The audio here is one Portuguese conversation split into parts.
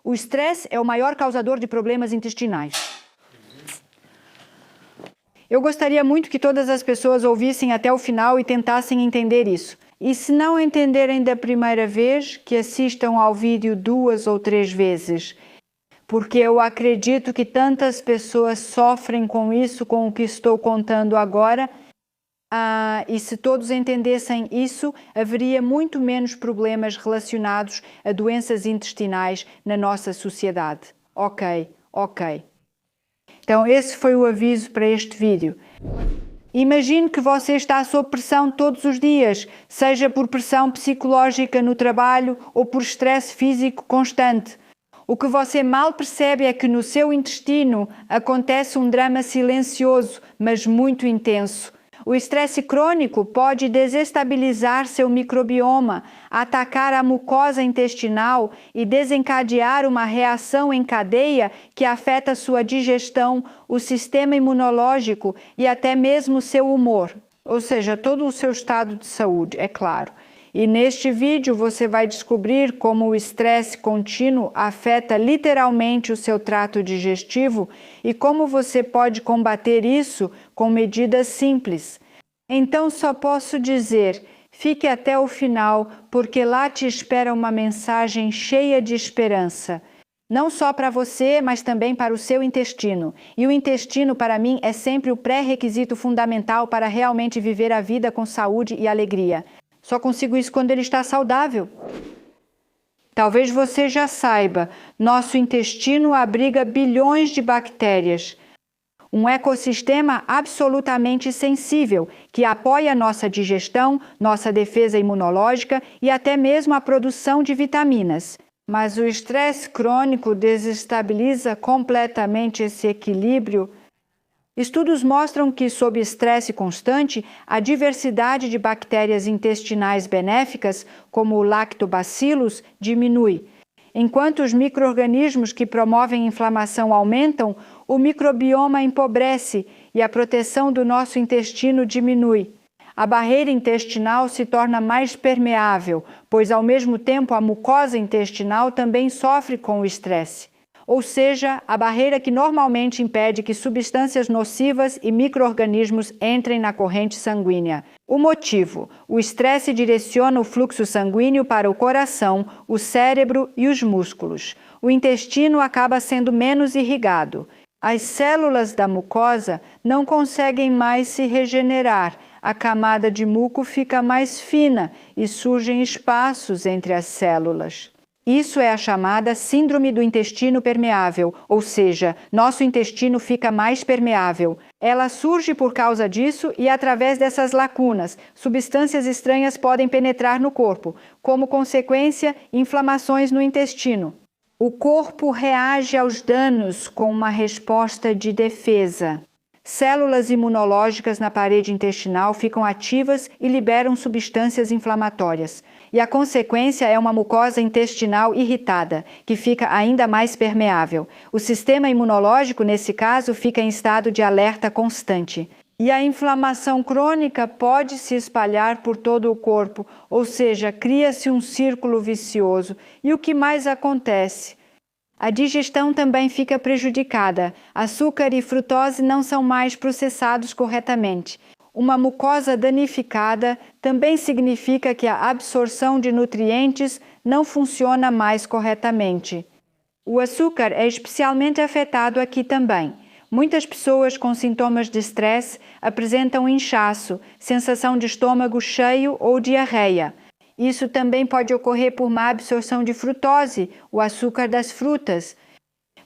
O estresse é o maior causador de problemas intestinais. Eu gostaria muito que todas as pessoas ouvissem até o final e tentassem entender isso. E se não entenderem da primeira vez, que assistam ao vídeo 2 ou 3 vezes. Porque eu acredito que tantas pessoas sofrem com isso, com o que estou contando agora. E se todos entendessem isso, haveria muito menos problemas relacionados a doenças intestinais na nossa sociedade. Ok. Então, esse foi o aviso para este vídeo. Imagine que você está sob pressão todos os dias, seja por pressão psicológica no trabalho ou por estresse físico constante. O que você mal percebe é que no seu intestino acontece um drama silencioso, mas muito intenso. O estresse crônico pode desestabilizar seu microbioma, atacar a mucosa intestinal e desencadear uma reação em cadeia que afeta sua digestão, o sistema imunológico e até mesmo seu humor, ou seja, todo o seu estado de saúde, é claro. E neste vídeo você vai descobrir como o estresse contínuo afeta literalmente o seu trato digestivo e como você pode combater isso com medidas simples. Então só posso dizer, fique até o final, porque lá te espera uma mensagem cheia de esperança. Não só para você, mas também para o seu intestino. E o intestino, para mim, é sempre o pré-requisito fundamental para realmente viver a vida com saúde e alegria. Só consigo isso quando ele está saudável. Talvez você já saiba, nosso intestino abriga bilhões de bactérias. Um ecossistema absolutamente sensível, que apoia nossa digestão, nossa defesa imunológica e até mesmo a produção de vitaminas. Mas o estresse crônico desestabiliza completamente esse equilíbrio. Estudos mostram que, sob estresse constante, a diversidade de bactérias intestinais benéficas, como o lactobacillus, diminui. Enquanto os micro-organismos que promovem inflamação aumentam, o microbioma empobrece e a proteção do nosso intestino diminui. A barreira intestinal se torna mais permeável, pois ao mesmo tempo a mucosa intestinal também sofre com o estresse. Ou seja, a barreira que normalmente impede que substâncias nocivas e micro-organismos entrem na corrente sanguínea. O motivo: o estresse direciona o fluxo sanguíneo para o coração, o cérebro e os músculos. O intestino acaba sendo menos irrigado. As células da mucosa não conseguem mais se regenerar. A camada de muco fica mais fina e surgem espaços entre as células. Isso é a chamada síndrome do intestino permeável, ou seja, nosso intestino fica mais permeável. Ela surge por causa disso e através dessas lacunas, substâncias estranhas podem penetrar no corpo, como consequência, inflamações no intestino. O corpo reage aos danos com uma resposta de defesa. Células imunológicas na parede intestinal ficam ativas e liberam substâncias inflamatórias. E a consequência é uma mucosa intestinal irritada, que fica ainda mais permeável. O sistema imunológico, nesse caso, fica em estado de alerta constante. E a inflamação crônica pode se espalhar por todo o corpo, ou seja, cria-se um círculo vicioso. E o que mais acontece? A digestão também fica prejudicada. Açúcar e frutose não são mais processados corretamente. Uma mucosa danificada também significa que a absorção de nutrientes não funciona mais corretamente. O açúcar é especialmente afetado aqui também. Muitas pessoas com sintomas de estresse apresentam inchaço, sensação de estômago cheio ou diarreia. Isso também pode ocorrer por má absorção de frutose, o açúcar das frutas,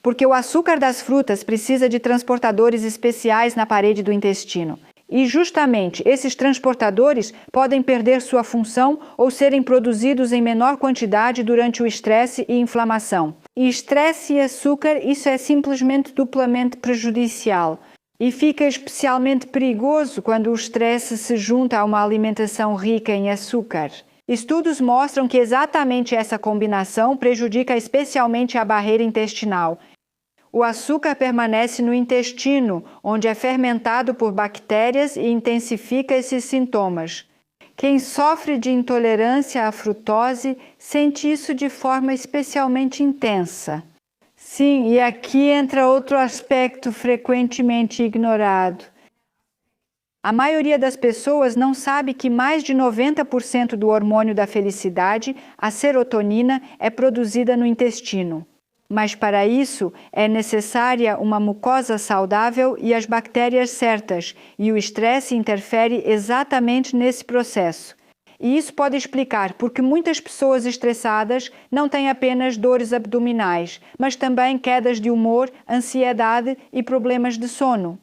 porque o açúcar das frutas precisa de transportadores especiais na parede do intestino. E justamente esses transportadores podem perder sua função ou serem produzidos em menor quantidade durante o estresse e inflamação. E estresse e açúcar, isso é simplesmente duplamente prejudicial. E fica especialmente perigoso quando o estresse se junta a uma alimentação rica em açúcar. Estudos mostram que exatamente essa combinação prejudica especialmente a barreira intestinal. O açúcar permanece no intestino, onde é fermentado por bactérias e intensifica esses sintomas. Quem sofre de intolerância à frutose sente isso de forma especialmente intensa. Sim, e aqui entra outro aspecto frequentemente ignorado. A maioria das pessoas não sabe que mais de 90% do hormônio da felicidade, a serotonina, é produzida no intestino. Mas para isso é necessária uma mucosa saudável e as bactérias certas, e o estresse interfere exatamente nesse processo. E isso pode explicar porque muitas pessoas estressadas não têm apenas dores abdominais, mas também quedas de humor, ansiedade e problemas de sono.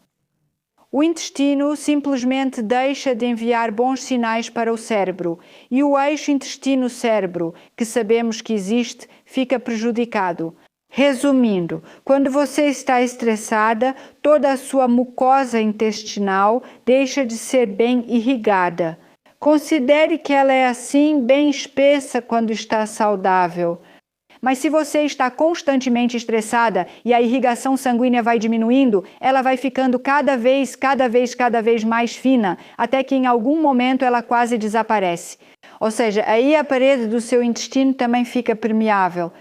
O intestino simplesmente deixa de enviar bons sinais para o cérebro e o eixo intestino-cérebro, que sabemos que existe, fica prejudicado. Resumindo, quando você está estressada, toda a sua mucosa intestinal deixa de ser bem irrigada. Considere que ela é assim, bem espessa quando está saudável. Mas se você está constantemente estressada e a irrigação sanguínea vai diminuindo, ela vai ficando cada vez mais fina, até que em algum momento ela quase desaparece. Ou seja, aí a parede do seu intestino também fica permeável.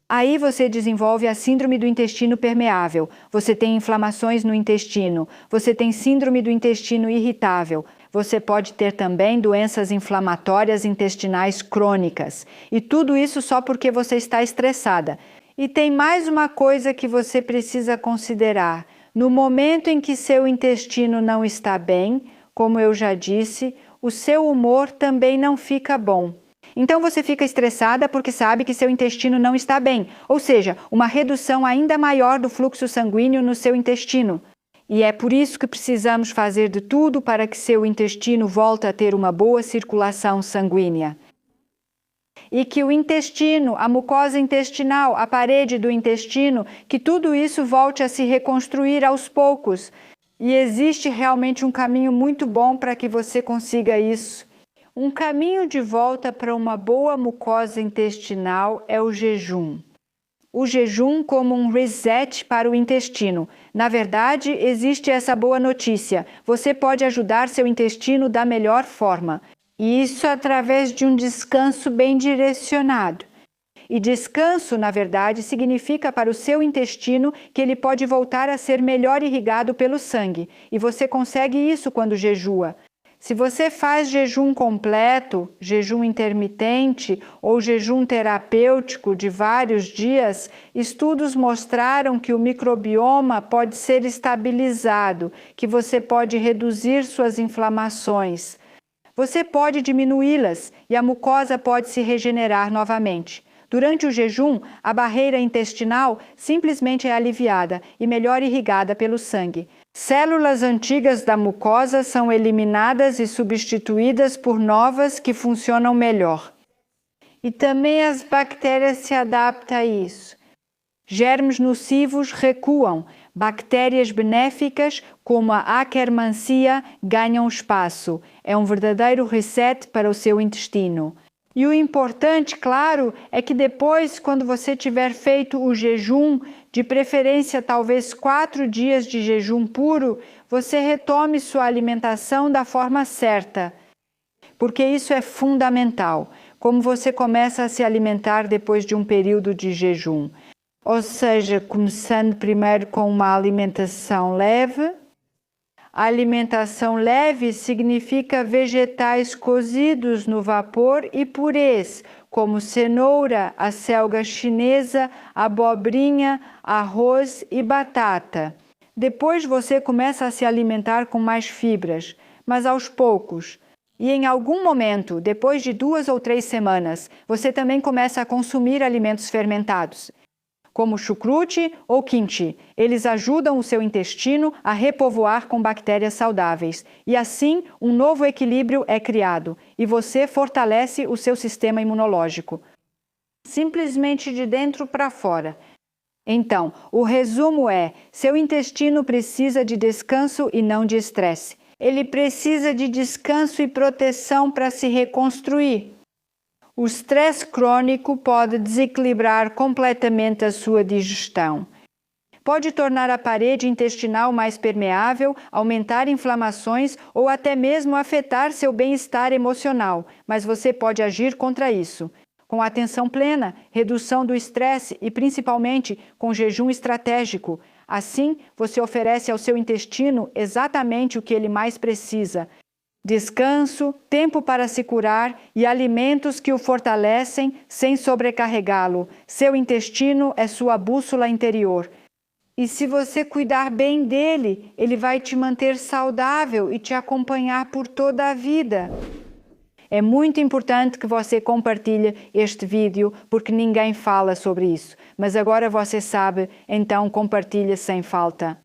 Aí você desenvolve a síndrome do intestino permeável, você tem inflamações no intestino, você tem síndrome do intestino irritável, você pode ter também doenças inflamatórias intestinais crônicas. E tudo isso só porque você está estressada. E tem mais uma coisa que você precisa considerar. No momento em que seu intestino não está bem, como eu já disse, o seu humor também não fica bom. Então você fica estressada porque sabe que seu intestino não está bem, ou seja, uma redução ainda maior do fluxo sanguíneo no seu intestino. E é por isso que precisamos fazer de tudo para que seu intestino volte a ter uma boa circulação sanguínea. E que o intestino, a mucosa intestinal, a parede do intestino, que tudo isso volte a se reconstruir aos poucos. E existe realmente um caminho muito bom para que você consiga isso. Um caminho de volta para uma boa mucosa intestinal é o jejum. O jejum como um reset para o intestino. Na verdade, existe essa boa notícia. Você pode ajudar seu intestino da melhor forma. E isso através de um descanso bem direcionado. E descanso, na verdade, significa para o seu intestino que ele pode voltar a ser melhor irrigado pelo sangue. E você consegue isso quando jejua. Se você faz jejum completo, jejum intermitente ou jejum terapêutico de vários dias, estudos mostraram que o microbioma pode ser estabilizado, que você pode reduzir suas inflamações. Você pode diminuí-las e a mucosa pode se regenerar novamente. Durante o jejum, a barreira intestinal simplesmente é aliviada e melhor irrigada pelo sangue. Células antigas da mucosa são eliminadas e substituídas por novas que funcionam melhor. E também as bactérias se adaptam a isso. Germes nocivos recuam, bactérias benéficas, como a Akkermansia, ganham espaço. É um verdadeiro reset para o seu intestino. E o importante, claro, é que depois, quando você tiver feito o jejum, de preferência talvez 4 dias de jejum puro, você retome sua alimentação da forma certa. Porque isso é fundamental, como você começa a se alimentar depois de um período de jejum. Ou seja, começando primeiro com uma alimentação leve. A alimentação leve significa vegetais cozidos no vapor e purês, como cenoura, a selga chinesa, abobrinha, arroz e batata. Depois você começa a se alimentar com mais fibras, mas aos poucos. E em algum momento, depois de 2 ou 3 semanas, você também começa a consumir alimentos fermentados, como chucrute ou kimchi. Eles ajudam o seu intestino a repovoar com bactérias saudáveis. E assim, um novo equilíbrio é criado e você fortalece o seu sistema imunológico. Simplesmente de dentro para fora. Então, o resumo é: seu intestino precisa de descanso e não de estresse. Ele precisa de descanso e proteção para se reconstruir. O estresse crônico pode desequilibrar completamente a sua digestão. Pode tornar a parede intestinal mais permeável, aumentar inflamações ou até mesmo afetar seu bem-estar emocional, mas você pode agir contra isso. Com atenção plena, redução do estresse e principalmente com jejum estratégico. Assim, você oferece ao seu intestino exatamente o que ele mais precisa: descanso, tempo para se curar e alimentos que o fortalecem sem sobrecarregá-lo. Seu intestino é sua bússola interior. E se você cuidar bem dele, ele vai te manter saudável e te acompanhar por toda a vida. É muito importante que você compartilhe este vídeo porque ninguém fala sobre isso. Mas agora você sabe, então compartilhe sem falta.